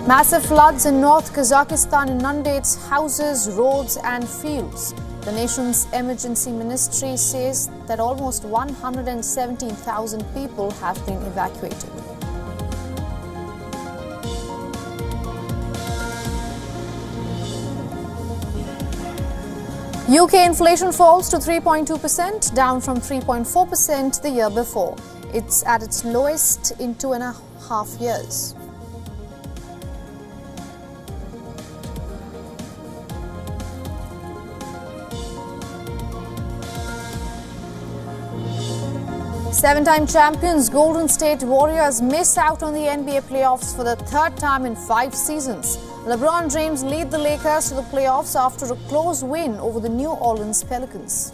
Massive floods in North Kazakhstan inundates houses, roads and fields. The nation's emergency ministry says that almost 117,000 people have been evacuated. UK inflation falls to 3.2%, down from 3.4% the year before. It's at its lowest in 2.5 years. Seven-time champions Golden State Warriors miss out on the NBA playoffs for the third time in 5 seasons. LeBron James lead the Lakers to the playoffs after a close win over the New Orleans Pelicans.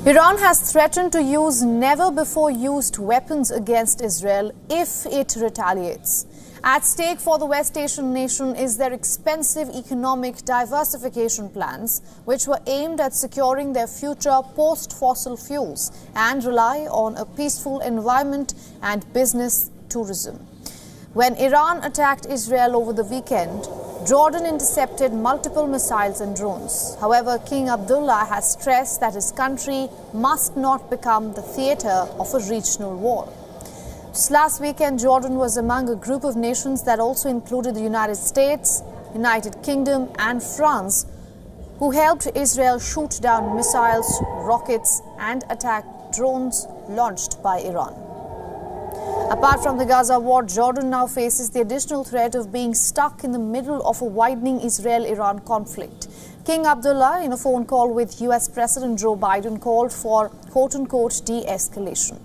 Iran has threatened to use never-before-used weapons against Israel if it retaliates. At stake for the West Asian nation is their expensive economic diversification plans, which were aimed at securing their future post-fossil fuels and rely on a peaceful environment and business tourism. When Iran attacked Israel over the weekend, Jordan intercepted multiple missiles and drones. However, King Abdullah has stressed that his country must not become the theater of a regional war. Just last weekend, Jordan was among a group of nations that also included the United States, United Kingdom and France, who helped Israel shoot down missiles, rockets and attack drones launched by Iran. Apart from the Gaza war, Jordan now faces the additional threat of being stuck in the middle of a widening Israel-Iran conflict. King Abdullah, in a phone call with US President Joe Biden, called for quote-unquote de-escalation.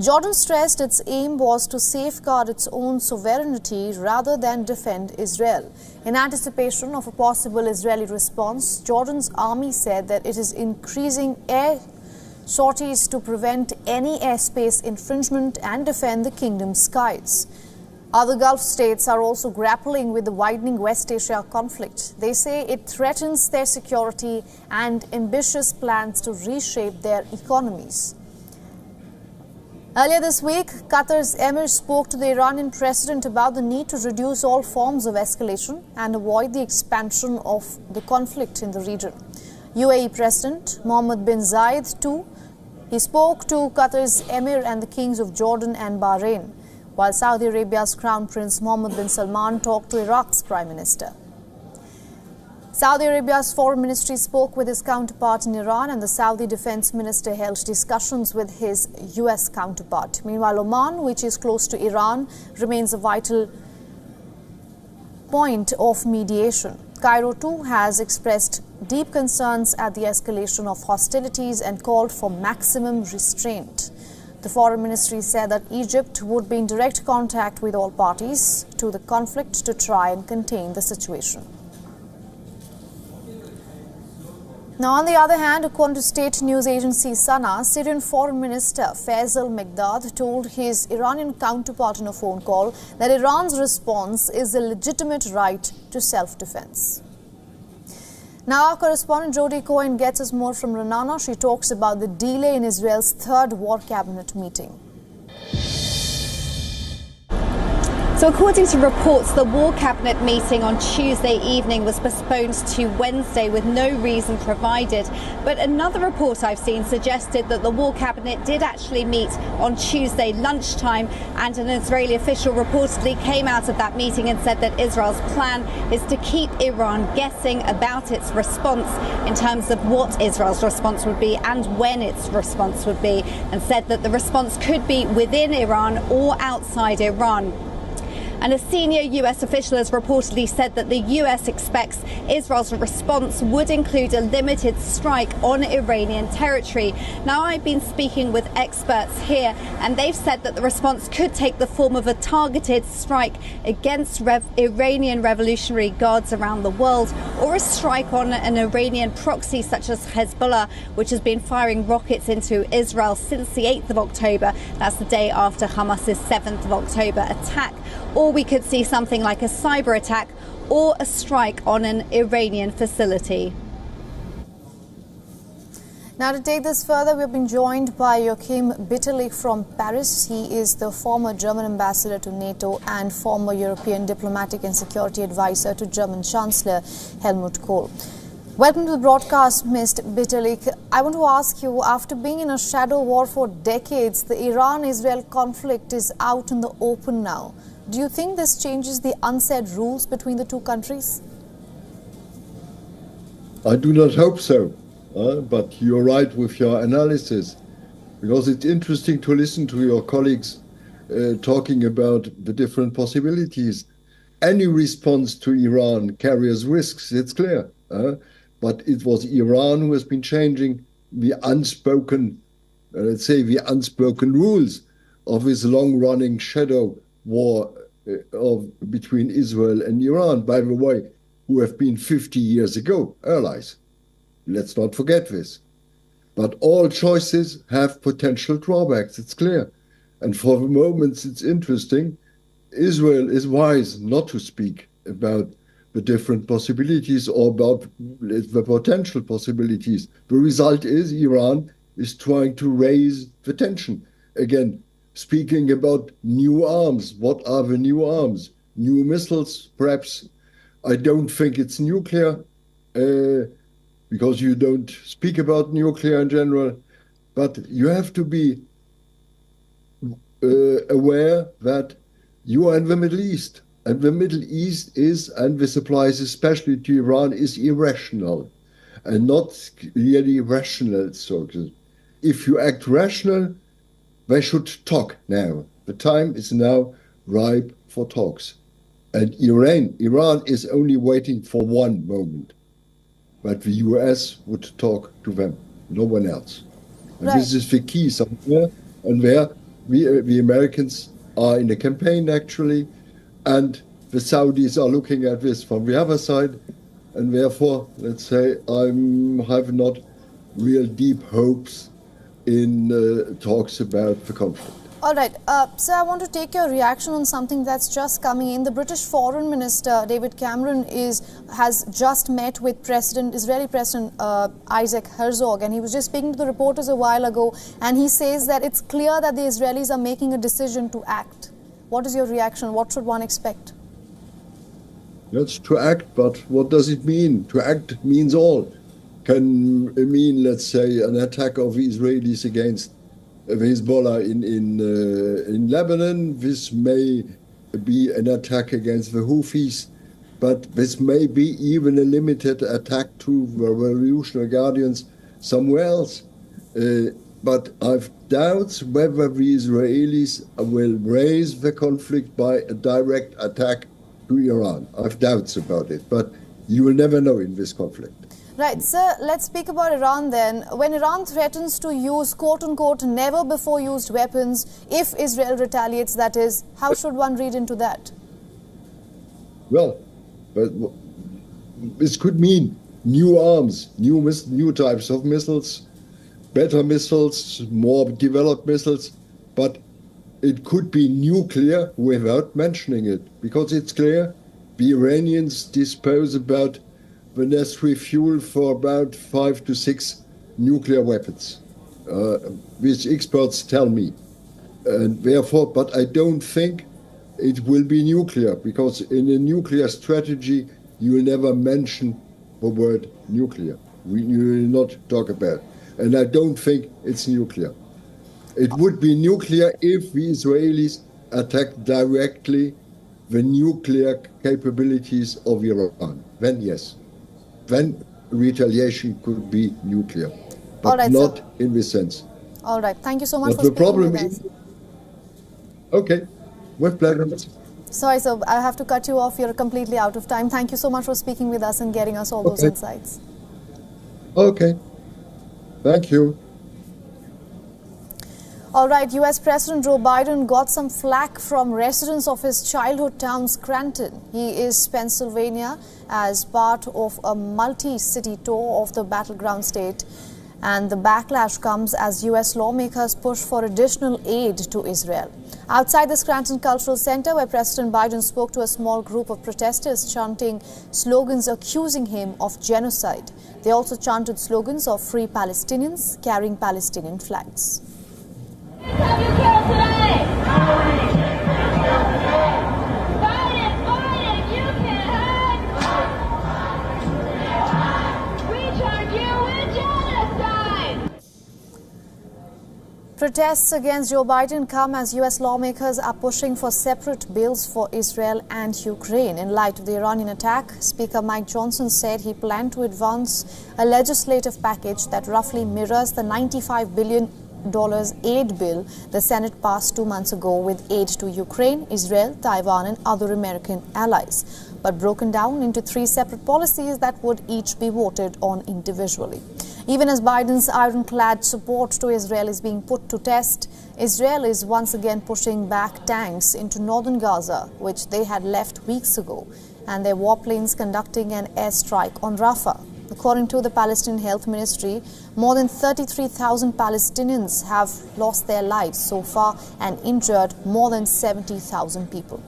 Jordan stressed its aim was to safeguard its own sovereignty rather than defend Israel. In anticipation of a possible Israeli response, Jordan's army said that it is increasing air sorties to prevent any airspace infringement and defend the kingdom's skies. Other Gulf states are also grappling with the widening West Asia conflict. They say it threatens their security and ambitious plans to reshape their economies. Earlier this week, Qatar's Emir spoke to the Iranian president about the need to reduce all forms of escalation and avoid the expansion of the conflict in the region. UAE President Mohammed bin Zayed too, he spoke to Qatar's Emir and the kings of Jordan and Bahrain, while Saudi Arabia's Crown Prince Mohammed bin Salman talked to Iraq's Prime Minister. Saudi Arabia's foreign ministry spoke with his counterpart in Iran, and the Saudi defense minister held discussions with his US counterpart. Meanwhile, Oman, which is close to Iran, remains a vital point of mediation. Cairo too has expressed deep concerns at the escalation of hostilities and called for maximum restraint. The foreign ministry said that Egypt would be in direct contact with all parties to the conflict to try and contain the situation. Now, on the other hand, according to state news agency Sana, Syrian Foreign Minister Faisal Mekdad told his Iranian counterpart in a phone call that Iran's response is a legitimate right to self-defense. Now, our correspondent Jody Cohen gets us more from Renana. She talks about the delay in Israel's third war cabinet meeting. So according to reports, the War Cabinet meeting on Tuesday evening was postponed to Wednesday with no reason provided. But another report I've seen suggested that the War Cabinet did actually meet on Tuesday lunchtime, and an Israeli official reportedly came out of that meeting and said that Israel's plan is to keep Iran guessing about its response in terms of what Israel's response would be and when its response would be, and said that the response could be within Iran or outside Iran. And a senior US official has reportedly said that the US expects Israel's response would include a limited strike on Iranian territory. Now, I've been speaking with experts here, and they've said that the response could take the form of a targeted strike against Iranian Revolutionary Guards around the world, or a strike on an Iranian proxy such as Hezbollah, which has been firing rockets into Israel since the 8th of October. That's the day after Hamas's 7th of October attack. Or or we could see something like a cyber attack or a strike on an Iranian facility. Now, to take this further, we've been joined by Joachim Bitterlich from Paris. He is the former German ambassador to NATO and former European diplomatic and security advisor to German Chancellor Helmut Kohl. Welcome to the broadcast, Mr. Bitterlich. I want to ask you, after being in a shadow war for decades, the Iran-Israel conflict is out in the open now. Do you think this changes the unsaid rules between the two countries? I do not hope so. But you're right with your analysis, because it's interesting to listen to your colleagues talking about the different possibilities. Any response to Iran carries risks, it's clear. But it was Iran who has been changing the unspoken, let's say, the unspoken rules of this long-running shadow war between Israel and Iran, by the way, who have been 50 years ago allies. Let's not forget this. But all choices have potential drawbacks, it's clear. And for the moment, it's interesting. Israel is wise not to speak about the different possibilities or about the potential possibilities. The result is Iran is trying to raise the tension. Again, speaking about new arms. What are the new arms? New missiles, perhaps. I don't think it's nuclear. Because you don't speak about nuclear in general, but you have to be aware that you are in the Middle East, and the Middle East is, and this applies especially to Iran, is irrational, and not really rational. So if you act rational, they should talk now. The time is now ripe for talks. And Iran is only waiting for one moment. But the US would talk to them, no one else. And This is the key somewhere, and where the Americans are in the campaign, actually, and the Saudis are looking at this from the other side, and therefore, let's say, I have not real deep hopes in talks about the conflict. All right. Sir, I want to take your reaction on something that's just coming in. The British Foreign Minister, David Cameron, has just met with Israeli President Isaac Herzog, and he was just speaking to the reporters a while ago, and he says that it's clear that the Israelis are making a decision to act. What is your reaction? What should one expect? Yes, to act, but what does it mean? To act means all. Can mean, let's say, an attack of the Israelis against Hezbollah in Lebanon. This may be an attack against the Houthis, but this may be even a limited attack to the Revolutionary Guardians somewhere else. But I've doubts whether the Israelis will raise the conflict by a direct attack to Iran. I've doubts about it, but you will never know in this conflict. Right, sir, let's speak about Iran then. When Iran threatens to use quote-unquote never-before-used weapons, if Israel retaliates, that is, how should one read into that? Well, but this could mean new arms, new types of missiles, better missiles, more developed missiles, but it could be nuclear without mentioning it, because it's clear the Iranians dispose about the necessary fuel for about 5 to 6 nuclear weapons, which experts tell me. And therefore, but I don't think it will be nuclear, because in a nuclear strategy, you will never mention the word nuclear. You will not talk about it. And I don't think it's nuclear. It would be nuclear if the Israelis attacked directly the nuclear capabilities of Iran. Then yes. Then retaliation could be nuclear, but right, not sir. In this sense. All right. Thank you so much but for the speaking problem with us. is, okay, with pleasure. Sorry, sir, I have to cut you off. You're completely out of time. Thank you so much for speaking with us and getting us all those insights. Okay. Thank you. All right, US President Joe Biden got some flack from residents of his childhood town, Scranton. He is Pennsylvania as part of a multi-city tour of the battleground state. And the backlash comes as US lawmakers push for additional aid to Israel. Outside the Scranton Cultural Center, where President Biden spoke to a small group of protesters chanting slogans accusing him of genocide. They also chanted slogans of Free Palestinians, carrying Palestinian flags. Protests against Joe Biden come as US lawmakers are pushing for separate bills for Israel and Ukraine. In light of the Iranian attack, Speaker Mike Johnson said he planned to advance a legislative package that roughly mirrors the $95 billion aid bill the Senate passed 2 months ago with aid to Ukraine, Israel, Taiwan and other American allies, but broken down into 3 separate policies that would each be voted on individually. Even as Biden's ironclad support to Israel is being put to test, Israel is once again pushing back tanks into northern Gaza, which they had left weeks ago, and their warplanes conducting an airstrike on Rafah. According to the Palestinian Health Ministry, more than 33,000 Palestinians have lost their lives so far and injured more than 70,000 people.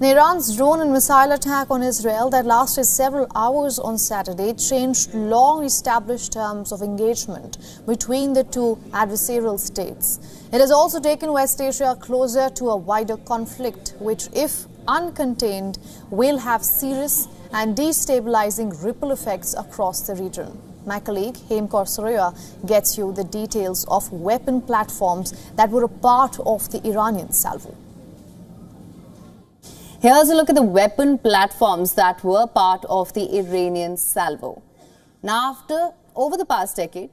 Iran's drone and missile attack on Israel that lasted several hours on Saturday changed long-established terms of engagement between the two adversarial states. It has also taken West Asia closer to a wider conflict, which, if uncontained, will have serious and destabilizing ripple effects across the region. My colleague Hemkor Surya gets you the details of weapon platforms that were a part of the Iranian salvo. Here's a look at the weapon platforms that were part of the Iranian salvo. Now, over the past decade,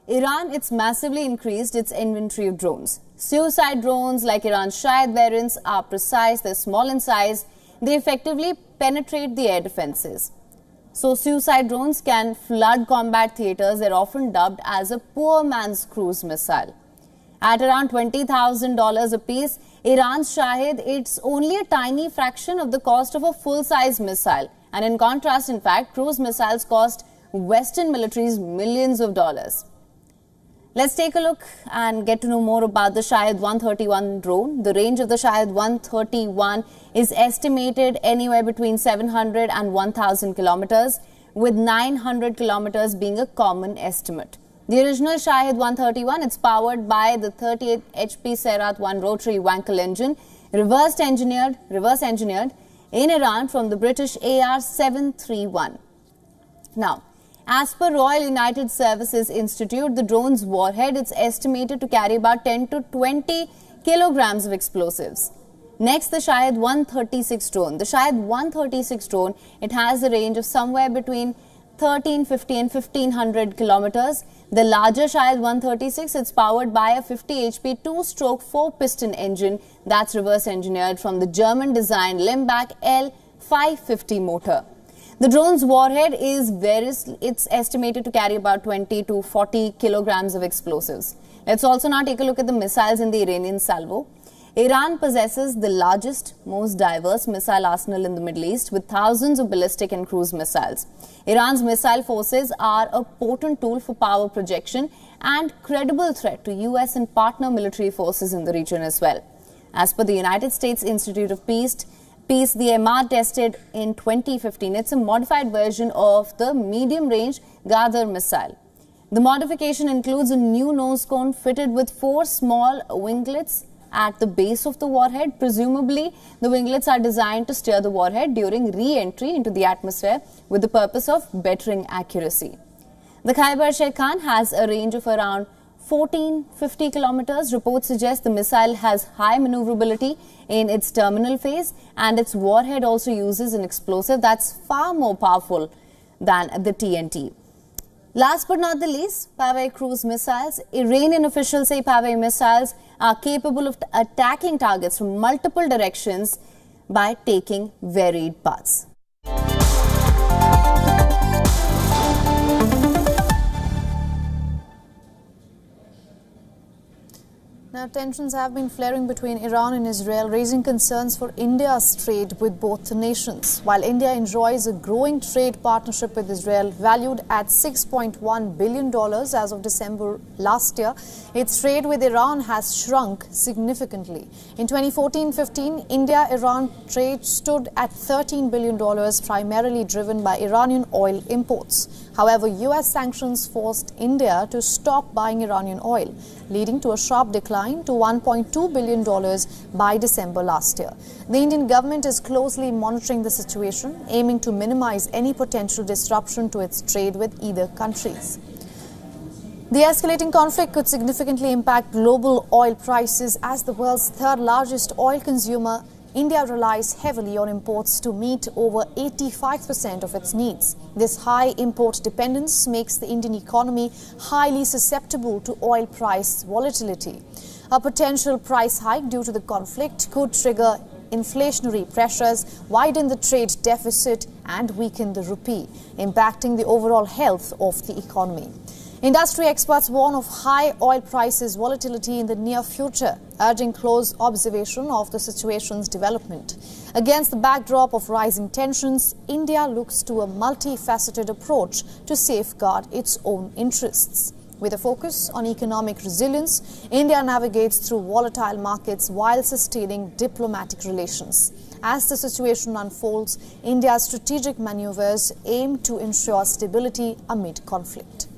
Iran, it's massively increased its inventory of drones. Suicide drones like Iran's Shahed variants are precise, they're small in size, they effectively penetrate the air defenses. So suicide drones can flood combat theaters. They're often dubbed as a poor man's cruise missile. At around $20,000 a piece, Iran's Shahed, it's only a tiny fraction of the cost of a full-size missile. And in contrast, in fact, cruise missiles cost Western militaries millions of dollars. Let's take a look and get to know more about the Shahed 131 drone. The range of the Shahed 131 is estimated anywhere between 700 and 1,000 kilometers, with 900 kilometers being a common estimate. The original Shahed 131, it's powered by the 38 HP Seyrat 1 rotary Wankel engine, reverse engineered in Iran from the British AR-731. Now, as per Royal United Services Institute, the drone's warhead, it's estimated to carry about 10 to 20 kilograms of explosives. Next, the Shahed 136 drone. The Shahed 136 drone, it has a range of somewhere between 1350 and 1500 kilometers. The larger Shahed 136, it's powered by a 50 HP 2-stroke 4-piston engine that's reverse engineered from the German-designed Limbach L550 motor. The drone's warhead it's estimated to carry about 20 to 40 kilograms of explosives. Let's also now take a look at the missiles in the Iranian salvo. Iran possesses the largest, most diverse missile arsenal in the Middle East with thousands of ballistic and cruise missiles. Iran's missile forces are a potent tool for power projection and credible threat to US and partner military forces in the region as well. As per the United States Institute of Peace, the MR tested in 2015. It's a modified version of the medium-range Ghadar missile. The modification includes a new nose cone fitted with 4 small winglets at the base of the warhead. Presumably, the winglets are designed to steer the warhead during re-entry into the atmosphere with the purpose of bettering accuracy. The Khyber-Sheikhan has a range of around 1450 kilometers. Reports suggest the missile has high maneuverability in its terminal phase, and its warhead also uses an explosive that's far more powerful than the TNT. Last but not the least, Pavai cruise missiles. Iranian officials say Pavai missiles are capable of attacking targets from multiple directions by taking varied paths. tensions have been flaring between Iran and Israel, raising concerns for India's trade with both nations. While India enjoys a growing trade partnership with Israel, valued at $6.1 billion as of December last year, its trade with Iran has shrunk significantly. In 2014-15, India-Iran trade stood at $13 billion, primarily driven by Iranian oil imports. However, US sanctions forced India to stop buying Iranian oil, leading to a sharp decline to $1.2 billion by December last year. The Indian government is closely monitoring the situation, aiming to minimize any potential disruption to its trade with either countries. The escalating conflict could significantly impact global oil prices. As the world's third largest oil consumer, India relies heavily on imports to meet over 85% of its needs. This high import dependence makes the Indian economy highly susceptible to oil price volatility. A potential price hike due to the conflict could trigger inflationary pressures, widen the trade deficit and weaken the rupee, impacting the overall health of the economy. Industry experts warn of high oil prices volatility in the near future, urging close observation of the situation's development. Against the backdrop of rising tensions, India looks to a multifaceted approach to safeguard its own interests. With a focus on economic resilience, India navigates through volatile markets while sustaining diplomatic relations. As the situation unfolds, India's strategic maneuvers aim to ensure stability amid conflict.